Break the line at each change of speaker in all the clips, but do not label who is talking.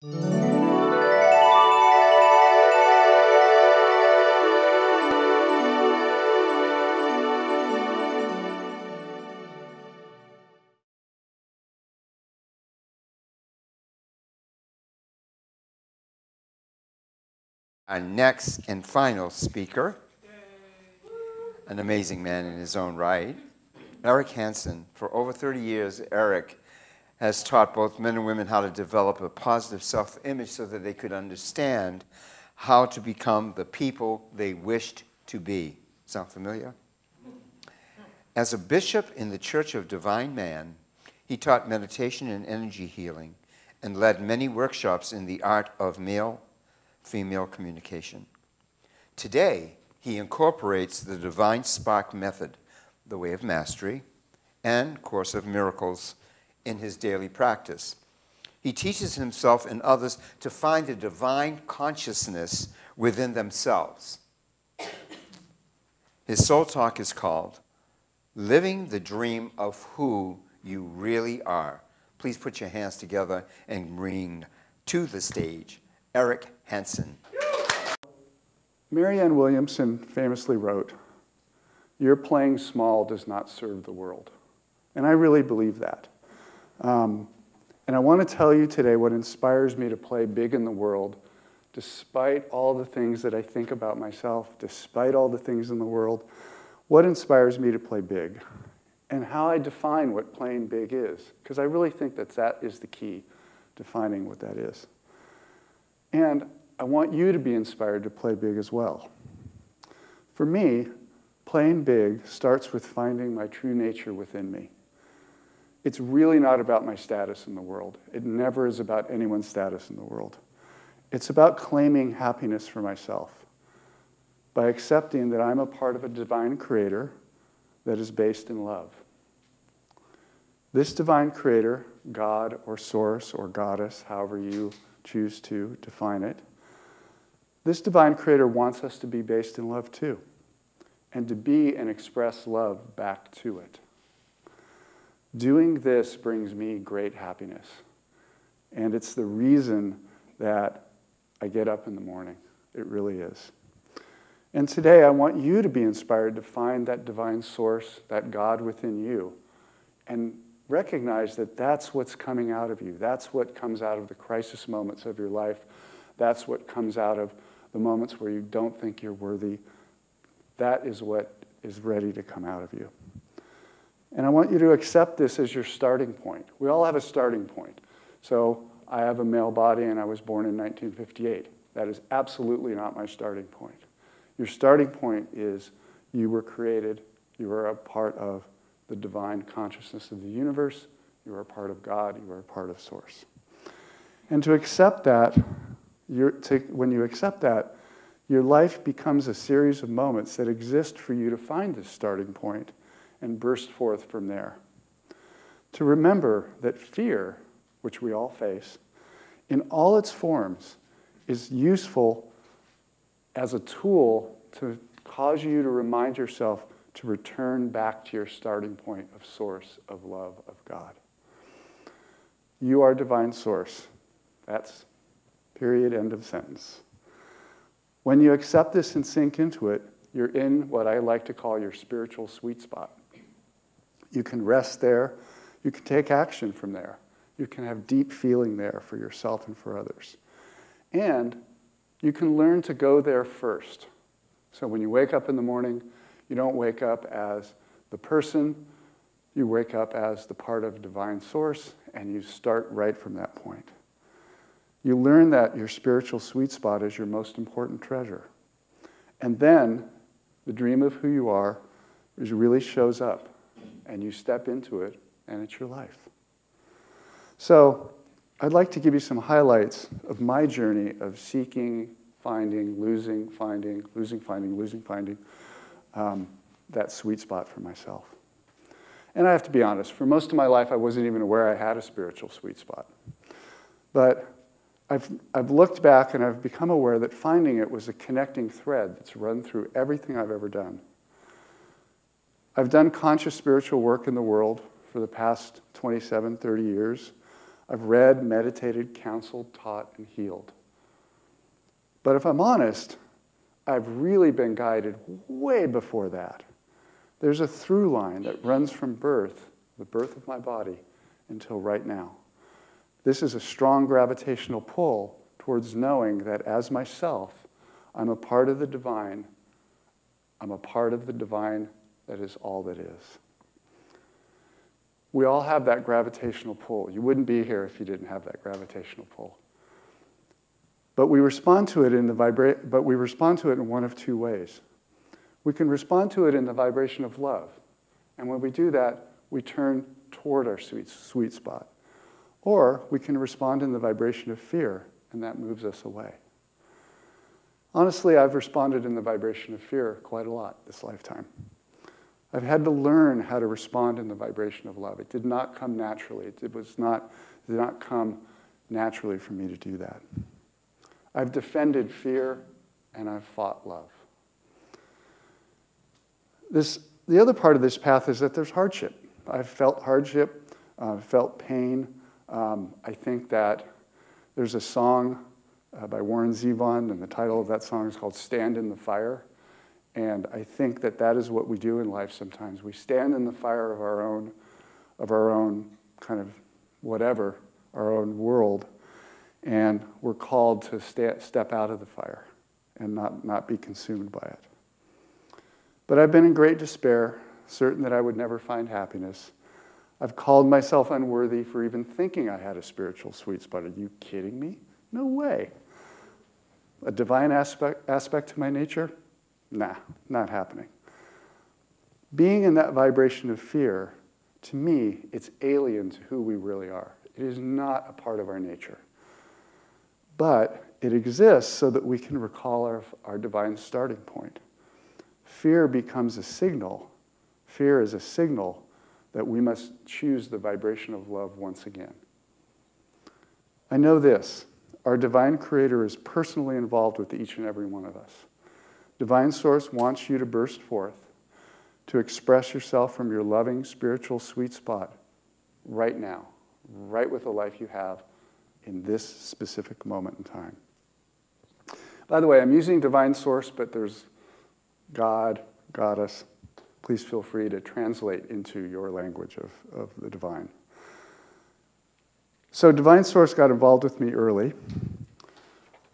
Our next and final speaker, an amazing man in his own right, Eric Hansen. For over 30 years, Eric has taught both men and women how to develop a positive self-image so that they could understand how to become the people they wished to be. Sound familiar? As a bishop in the Church of Divine Man, he taught meditation and energy healing and led many workshops in the art of male-female communication. Today, he incorporates the Divine Spark method, the Way of Mastery, and Course of Miracles in his daily practice. He teaches himself and others to find a divine consciousness within themselves. His soul talk is called Living the Dream of Who You Really Are. Please put your hands together and bring to the stage Eric Hansen.
Marianne Williamson famously wrote, "Your playing small does not serve the world." And I really believe that. And I want to tell you today what inspires me to play big in the world, despite all the things that I think about myself, despite all the things in the world, what inspires me to play big, and how I define what playing big is. Because I really think that that is the key, defining what that is. And I want you to be inspired to play big as well. For me, playing big starts with finding my true nature within me. It's really not about my status in the world. It never is about anyone's status in the world. It's about claiming happiness for myself by accepting that I'm a part of a divine creator that is based in love. This divine creator, God or source or goddess, however you choose to define it, this divine creator wants us to be based in love too, and to be and express love back to it. Doing this brings me great happiness, and it's the reason that I get up in the morning. It really is. And today I want you to be inspired to find that divine source, that God within you, and recognize that that's what's coming out of you. That's what comes out of the crisis moments of your life. That's what comes out of the moments where you don't think you're worthy. That is what is ready to come out of you. And I want you to accept this as your starting point. We all have a starting point. So I have a male body and I was born in 1958. That is absolutely not my starting point. Your starting point is you were created, you are a part of the divine consciousness of the universe, you are a part of God, you are a part of Source. And to accept that, when you accept that, your life becomes a series of moments that exist for you to find this starting point and burst forth from there. To remember that fear, which we all face, in all its forms, is useful as a tool to cause you to remind yourself to return back to your starting point of source, of love, of God. You are divine source. That's period, end of sentence. When you accept this and sink into it, you're in what I like to call your spiritual sweet spot. You can rest there. You can take action from there. You can have deep feeling there for yourself and for others. And you can learn to go there first. So when you wake up in the morning, you don't wake up as the person. You wake up as the part of divine source, and you start right from that point. You learn that your spiritual sweet spot is your most important treasure. And then the dream of who you are really shows up. And you step into it, and it's your life. So I'd like to give you some highlights of my journey of seeking, finding, losing, finding, losing, finding, losing, finding that sweet spot for myself. And I have to be honest, for most of my life, I wasn't even aware I had a spiritual sweet spot. But I've looked back, and I've become aware that finding it was a connecting thread that's run through everything I've ever done. I've done conscious spiritual work in the world for the past 27, 30 years. I've read, meditated, counseled, taught, and healed. But if I'm honest, I've really been guided way before that. There's a through line that runs from birth, the birth of my body, until right now. This is a strong gravitational pull towards knowing that as myself, I'm a part of the divine. I'm a part of the divine that is all that is. We all have that gravitational pull. You wouldn't be here if you didn't have that gravitational pull. But we respond to it in one of two ways. We can respond to it in the vibration of love. And when we do that, we turn toward our sweet spot. Or we can respond in the vibration of fear, and that moves us away. Honestly, I've responded in the vibration of fear quite a lot this lifetime. I've had to learn how to respond in the vibration of love. It did not come naturally. It did not come naturally for me to do that. I've defended fear, and I've fought love. The other part of this path is that there's hardship. I've felt hardship, felt pain. I think that there's a song by Warren Zevon, and the title of that song is called Stand in the Fire. And I think that that is what we do in life sometimes. We stand in the fire of our own kind of whatever, our own world, and we're called to step out of the fire and not be consumed by it. But I've been in great despair, certain that I would never find happiness. I've called myself unworthy for even thinking I had a spiritual sweet spot. Are you kidding me? No way. A divine aspect to my nature? Nah, not happening. Being in that vibration of fear, to me, it's alien to who we really are. It is not a part of our nature. But it exists so that we can recall our divine starting point. Fear becomes a signal. Fear is a signal that we must choose the vibration of love once again. I know this. Our divine creator is personally involved with each and every one of us. Divine Source wants you to burst forth, to express yourself from your loving, spiritual sweet spot right now, right with the life you have in this specific moment in time. By the way, I'm using Divine Source, but there's God, Goddess. Please feel free to translate into your language of the divine. So Divine Source got involved with me early.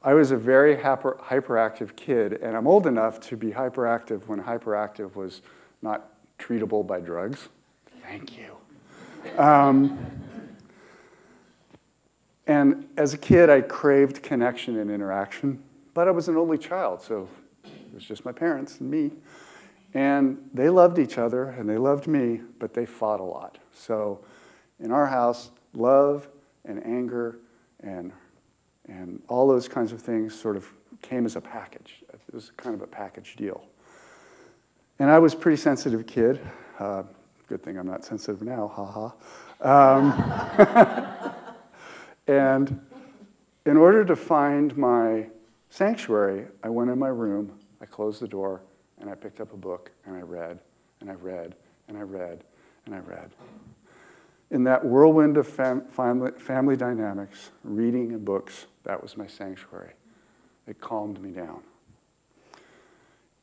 I was a very hyperactive kid, and I'm old enough to be hyperactive when hyperactive was not treatable by drugs. Thank you. And as a kid, I craved connection and interaction, but I was an only child, so it was just my parents and me. And they loved each other, and they loved me, but they fought a lot. So in our house, love and anger and all those kinds of things sort of came as a package. It was kind of a package deal. And I was a pretty sensitive kid. Good thing I'm not sensitive now, haha. And in order to find my sanctuary, I went in my room, I closed the door, and I picked up a book, and I read, and I read, and I read, and I read. In that whirlwind of family dynamics, reading and books, that was my sanctuary. It calmed me down.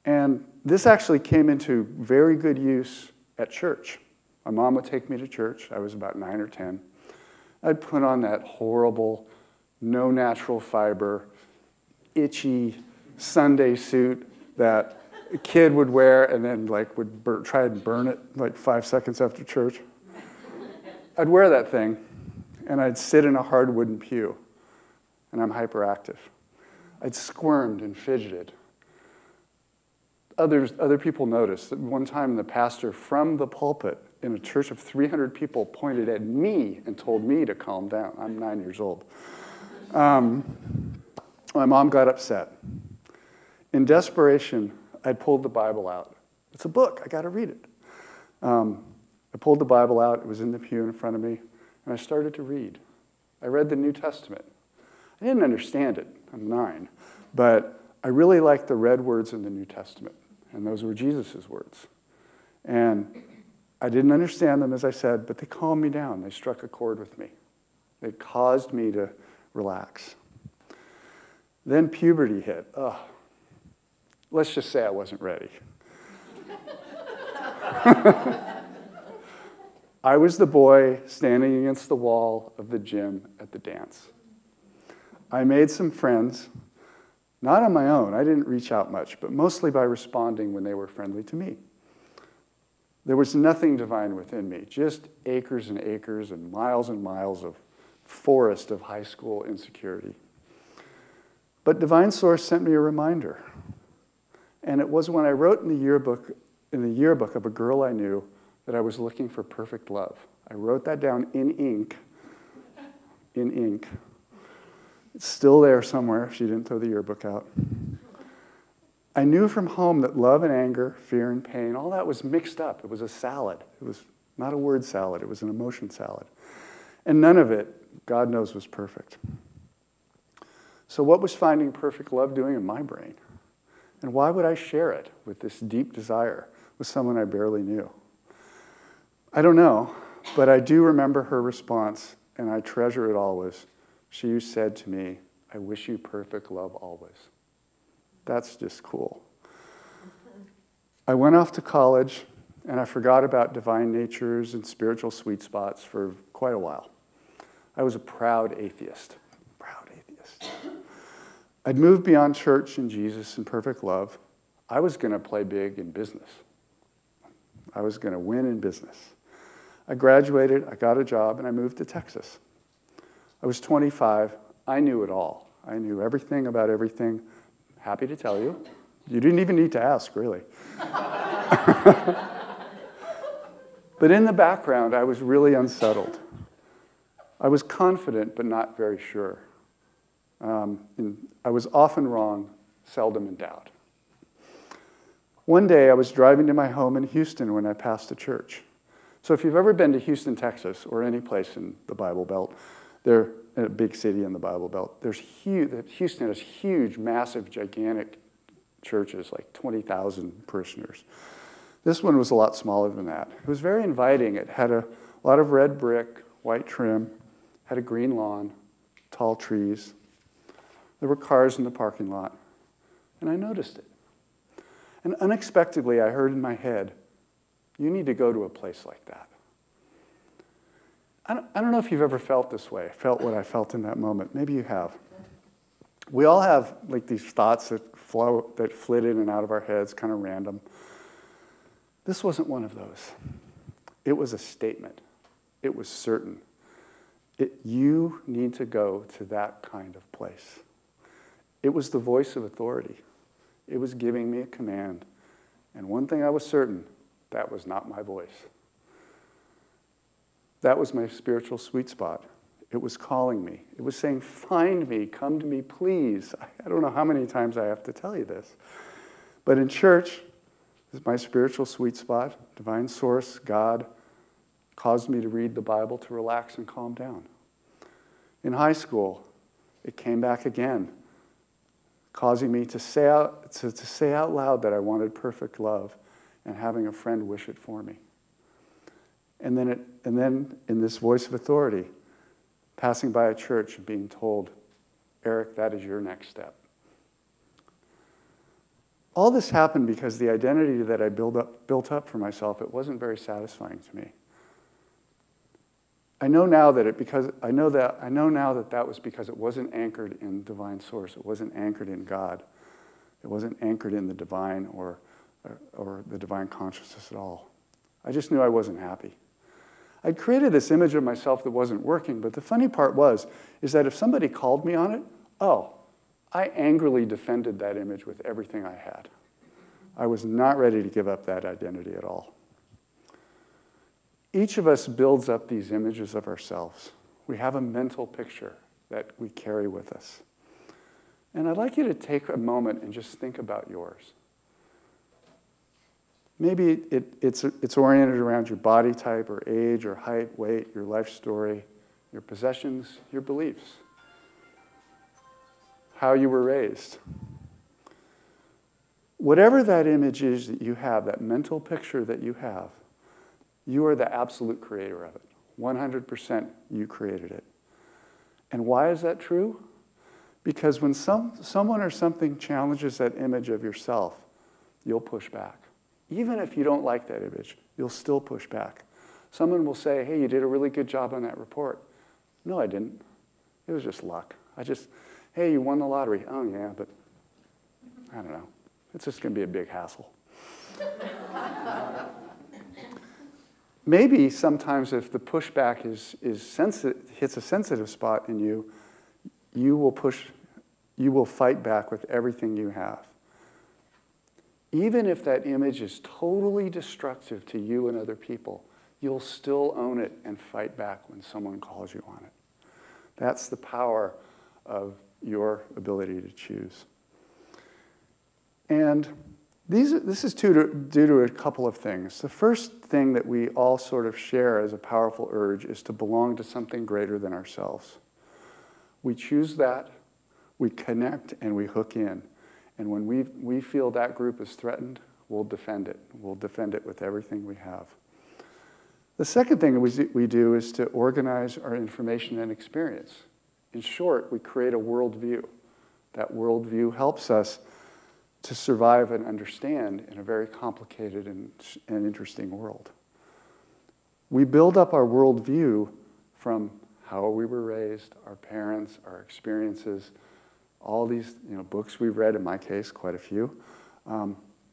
And this actually came into very good use at church. My mom would take me to church. I was about 9 or 10. I'd put on that horrible, no natural fiber, itchy Sunday suit that a kid would wear and then would try and burn it 5 seconds after church. I'd wear that thing, and I'd sit in a hard wooden pew, and I'm hyperactive. I'd squirmed and fidgeted. Other people noticed that one time the pastor from the pulpit in a church of 300 people pointed at me and told me to calm down. I'm 9 years old. My mom got upset. In desperation, I pulled the Bible out. It's a book. I got to read it. I pulled the Bible out. It was in the pew in front of me, and I started to read. I read the New Testament. I didn't understand it. I'm 9. But I really liked the red words in the New Testament, and those were Jesus' words. And I didn't understand them, as I said, but they calmed me down. They struck a chord with me. They caused me to relax. Then puberty hit. Ugh. Let's just say I wasn't ready. I was the boy standing against the wall of the gym at the dance. I made some friends, not on my own. I didn't reach out much, but mostly by responding when they were friendly to me. There was nothing divine within me, just acres and acres and miles of forest of high school insecurity. But Divine Source sent me a reminder. And it was when I wrote in the yearbook of a girl I knew that I was looking for perfect love. I wrote that down in ink. It's still there somewhere. She didn't throw the yearbook out. I knew from home that love and anger, fear and pain, all that was mixed up. It was a salad. It was not a word salad. It was an emotion salad. And none of it, God knows, was perfect. So what was finding perfect love doing in my brain? And why would I share it with this deep desire with someone I barely knew? I don't know, but I do remember her response, and I treasure it always. She said to me, "I wish you perfect love always." That's just cool. I went off to college, and I forgot about divine natures and spiritual sweet spots for quite a while. I was a proud atheist. I'd moved beyond church and Jesus and perfect love. I was going to play big in business. I was going to win in business. I graduated, I got a job, and I moved to Texas. I was 25. I knew it all. I knew everything about everything. Happy to tell you. You didn't even need to ask, really. But in the background, I was really unsettled. I was confident, but not very sure. I was often wrong, seldom in doubt. One day, I was driving to my home in Houston when I passed a church. So if you've ever been to Houston, Texas, or any place in the Bible Belt, they're in a big city in the Bible Belt, Houston has huge, massive, gigantic churches, like 20,000 parishioners. This one was a lot smaller than that. It was very inviting. It had a lot of red brick, white trim, had a green lawn, tall trees. There were cars in the parking lot, and I noticed it. And unexpectedly, I heard in my head, "You need to go to a place like that." I don't know if you've ever felt this way, felt what I felt in that moment. Maybe you have. We all have like these thoughts that flit in and out of our heads, kind of random. This wasn't one of those. It was a statement. It was certain. You need to go to that kind of place. It was the voice of authority. It was giving me a command. And one thing I was certain, that was not my voice. That was my spiritual sweet spot. It was calling me. It was saying, "Find me, come to me, please." I don't know how many times I have to tell you this. But in church, this is my spiritual sweet spot. Divine Source, God, caused me to read the Bible to relax and calm down. In high school, it came back again, causing me to say out loud that I wanted perfect love and having a friend wish it for me. And then in this voice of authority, passing by a church and being told, "Eric, that is your next step." All this happened because the identity that I built up for myself, it wasn't very satisfying to me. I know now that that was because it wasn't anchored in divine source. It wasn't anchored in God. It wasn't anchored in the divine or the divine consciousness at all. I just knew I wasn't happy. I'd created this image of myself that wasn't working, but the funny part is that if somebody called me on it, I angrily defended that image with everything I had. I was not ready to give up that identity at all. Each of us builds up these images of ourselves. We have a mental picture that we carry with us. And I'd like you to take a moment and just think about yours. Maybe it's oriented around your body type or age or height, weight, your life story, your possessions, your beliefs, how you were raised. Whatever that image is that you have, that mental picture that you have, you are the absolute creator of it. 100% you created it. And why is that true? Because when someone or something challenges that image of yourself, you'll push back. Even if you don't like that image, you'll still push back. Someone will say, hey, you did a really good job on that report. No, I didn't. It was just luck. Hey, you won the lottery. Oh, yeah, but I don't know. It's just going to be a big hassle. Maybe sometimes if the pushback hits a sensitive spot in you, you will fight back with everything you have. Even if that image is totally destructive to you and other people, you'll still own it and fight back when someone calls you on it. That's the power of your ability to choose. And this is due to a couple of things. The first thing that we all sort of share as a powerful urge is to belong to something greater than ourselves. We choose that, we connect, and we hook in. And when we feel that group is threatened, we'll defend it. We'll defend it with everything we have. The second thing we do is to organize our information and experience. In short, we create a worldview. That worldview helps us to survive and understand in a very complicated and interesting world. We build up our worldview from how we were raised, our parents, our experiences, all these books we've read, in my case, quite a few.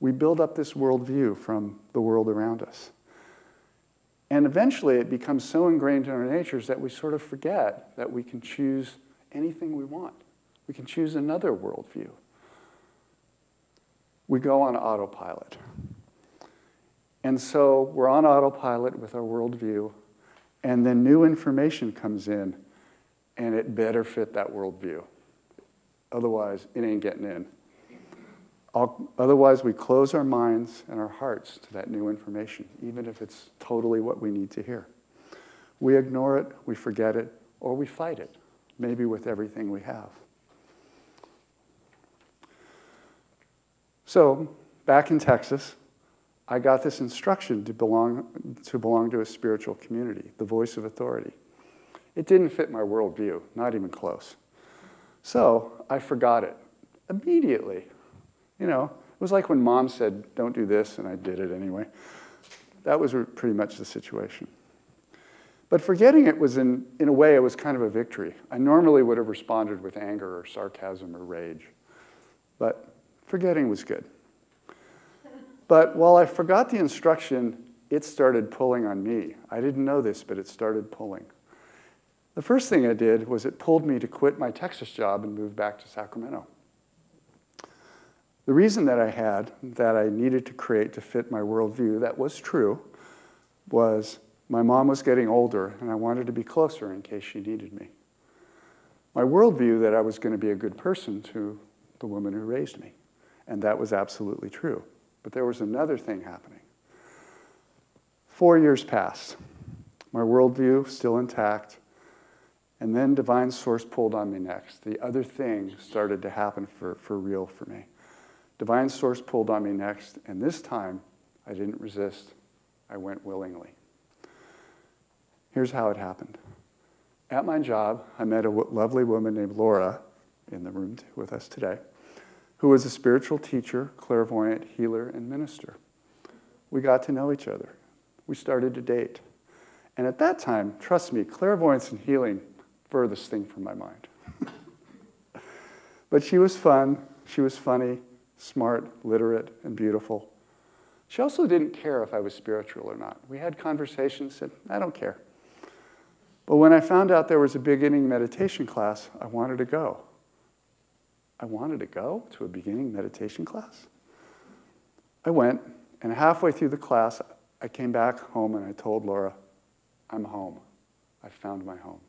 We build up this worldview from the world around us. And eventually it becomes so ingrained in our natures that we sort of forget that we can choose anything we want. We can choose another worldview. We go on autopilot. And so we're on autopilot with our worldview, and then new information comes in, and it better fit that worldview. Otherwise, it ain't getting in. Otherwise, we close our minds and our hearts to that new information, even if it's totally what we need to hear. We ignore it, we forget it, or we fight it, maybe with everything we have. So, back in Texas, I got this instruction to belong to a spiritual community, the voice of authority. It didn't fit my worldview, not even close. So, I forgot it immediately. It was like when Mom said, don't do this, and I did it anyway. That was pretty much the situation. But forgetting it was, in a way, it was kind of a victory. I normally would have responded with anger or sarcasm or rage. But forgetting was good. But while I forgot the instruction, it started pulling on me. I didn't know this, but it started pulling. The first thing I did was it pulled me to quit my Texas job and move back to Sacramento. The reason that I needed to create to fit my worldview, that was true, was my mom was getting older and I wanted to be closer in case she needed me. My worldview that I was going to be a good person to the woman who raised me. And that was absolutely true. But there was another thing happening. 4 years passed. My worldview still intact. And then divine source pulled on me next. The other thing started to happen for real for me. Divine source pulled on me next, and this time I didn't resist. I went willingly. Here's how it happened. At my job, I met a lovely woman named Laura, in the room with us today, who was a spiritual teacher, clairvoyant, healer, and minister. We got to know each other. We started to date. And at that time, trust me, clairvoyance and healing, furthest thing from my mind. But she was fun, she was funny, smart, literate, and beautiful. She also didn't care if I was spiritual or not. We had conversations, said, I don't care. But when I found out there was a beginning meditation class, I wanted to go. I wanted to go to a beginning meditation class? I went, and halfway through the class, I came back home and I told Laura, I'm home. I found my home.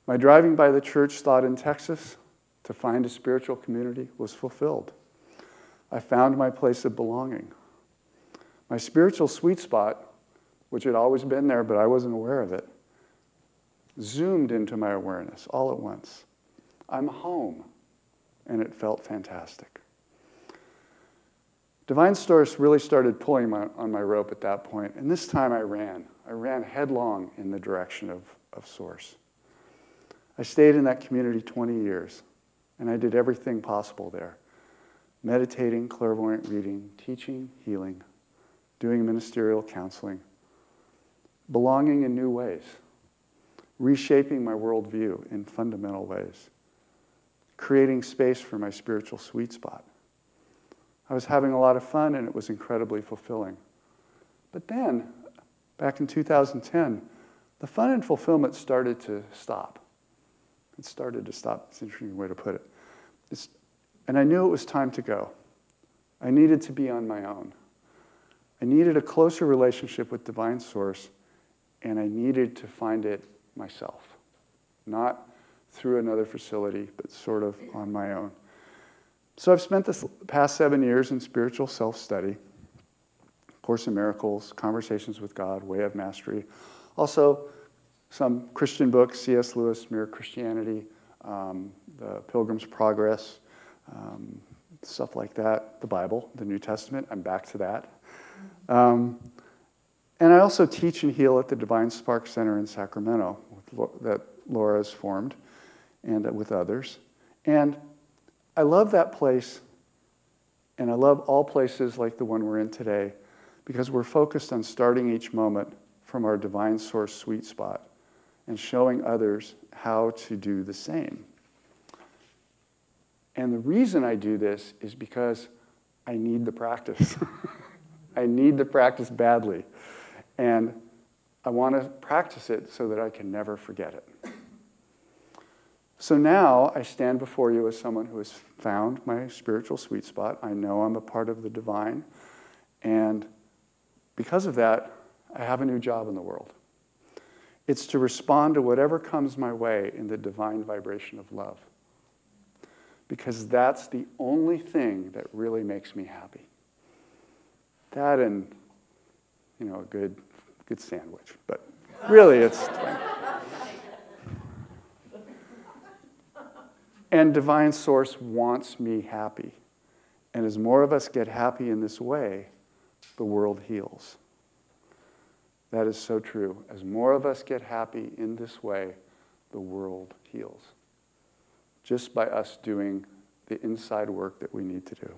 My driving by the church thought in Texas to find a spiritual community was fulfilled. I found my place of belonging. My spiritual sweet spot, which had always been there, but I wasn't aware of it, zoomed into my awareness all at once. I'm home, and it felt fantastic. Divine Source really started pulling on my rope at that point, and this time I ran. I ran headlong in the direction of Source. I stayed in that community 20 years, and I did everything possible there. Meditating, clairvoyant reading, teaching, healing, doing ministerial counseling, belonging in new ways, reshaping my worldview in fundamental ways, creating space for my spiritual sweet spot. I was having a lot of fun, and it was incredibly fulfilling. But then, back in 2010, the fun and fulfillment started to stop. It started to stop. It's an interesting way to put it. And I knew it was time to go. I needed to be on my own. I needed a closer relationship with Divine Source, and I needed to find it myself. Not through another facility, but sort of on my own. So I've spent the past 7 years in spiritual self-study, Course in Miracles, Conversations with God, Way of Mastery. Also, some Christian books, C.S. Lewis, Mere Christianity, The Pilgrim's Progress, stuff like that, the Bible, the New Testament, I'm back to that. And I also teach and heal at the Divine Spark Center in Sacramento that Laura has formed, and with others. And I love that place, and I love all places like the one we're in today, because we're focused on starting each moment from our Divine Source sweet spot and showing others how to do the same. And the reason I do this is because I need the practice. I need the practice badly. And I want to practice it so that I can never forget it. So now I stand before you as someone who has found my spiritual sweet spot. I know I'm a part of the divine. And because of that, I have a new job in the world. It's to respond to whatever comes my way in the divine vibration of love. Because that's the only thing that really makes me happy. That and, a good sandwich. But really, it's fine. And Divine Source wants me happy. And as more of us get happy in this way, the world heals. That is so true. As more of us get happy in this way, the world heals. Just by us doing the inside work that we need to do.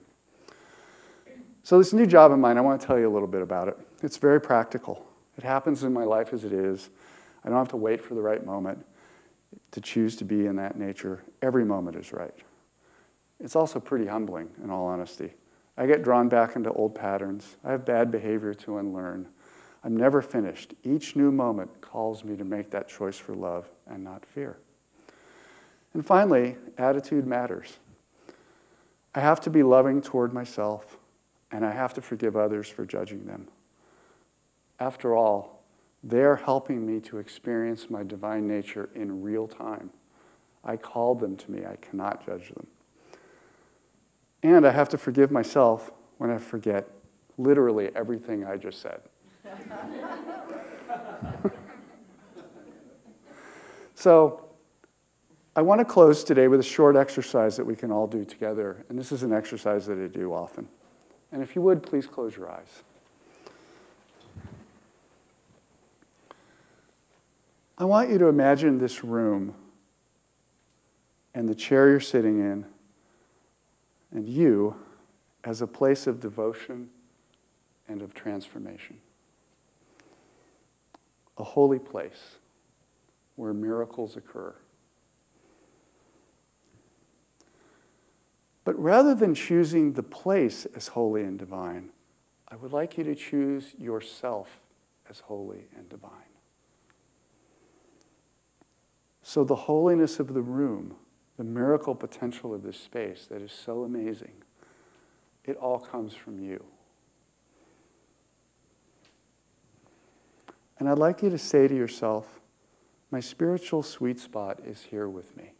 So this new job of mine, I want to tell you a little bit about it. It's very practical. It happens in my life as it is. I don't have to wait for the right moment to choose to be in that nature. Every moment is right. It's also pretty humbling, in all honesty. I get drawn back into old patterns. I have bad behavior to unlearn. I'm never finished. Each new moment calls me to make that choice for love and not fear. And finally, attitude matters. I have to be loving toward myself, and I have to forgive others for judging them. After all, they're helping me to experience my divine nature in real time. I called them to me. I cannot judge them. And I have to forgive myself when I forget literally everything I just said. So, I want to close today with a short exercise that we can all do together. And this is an exercise that I do often. And if you would, please close your eyes. I want you to imagine this room and the chair you're sitting in and you as a place of devotion and of transformation. A holy place where miracles occur. But rather than choosing the place as holy and divine, I would like you to choose yourself as holy and divine. So the holiness of the room, the miracle potential of this space that is so amazing, it all comes from you. And I'd like you to say to yourself, my spiritual sweet spot is here with me.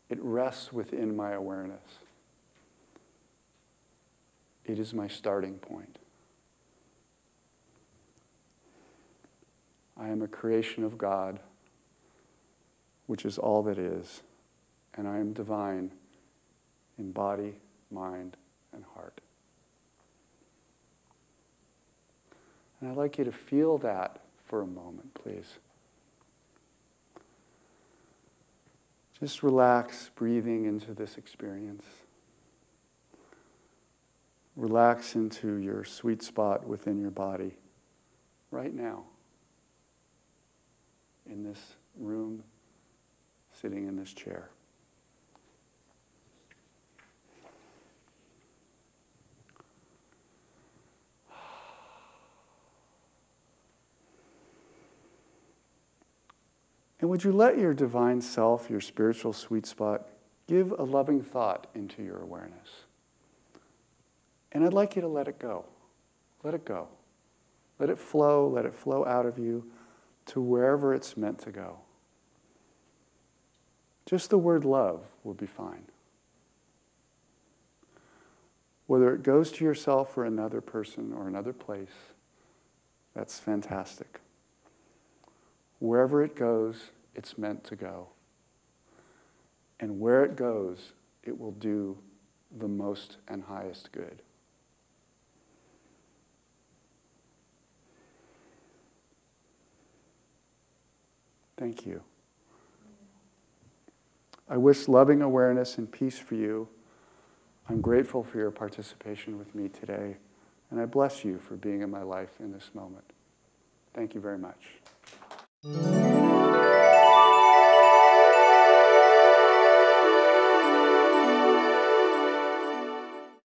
It rests within my awareness. It is my starting point. I am a creation of God, which is all that is, and I am divine in body, mind, and heart. And I'd like you to feel that for a moment, please. Just relax, breathing into this experience. Relax into your sweet spot within your body right now, in this room, sitting in this chair. And would you let your divine self, your spiritual sweet spot, give a loving thought into your awareness? And I'd like you to let it go. Let it go. Let it flow out of you to wherever it's meant to go. Just the word love will be fine. Whether it goes to yourself or another person or another place, that's fantastic. Wherever it goes, it's meant to go. And where it goes, it will do the most and highest good. Thank you. I wish loving awareness and peace for you. I'm grateful for your participation with me today, and I bless you for being in my life in this moment. Thank you very much.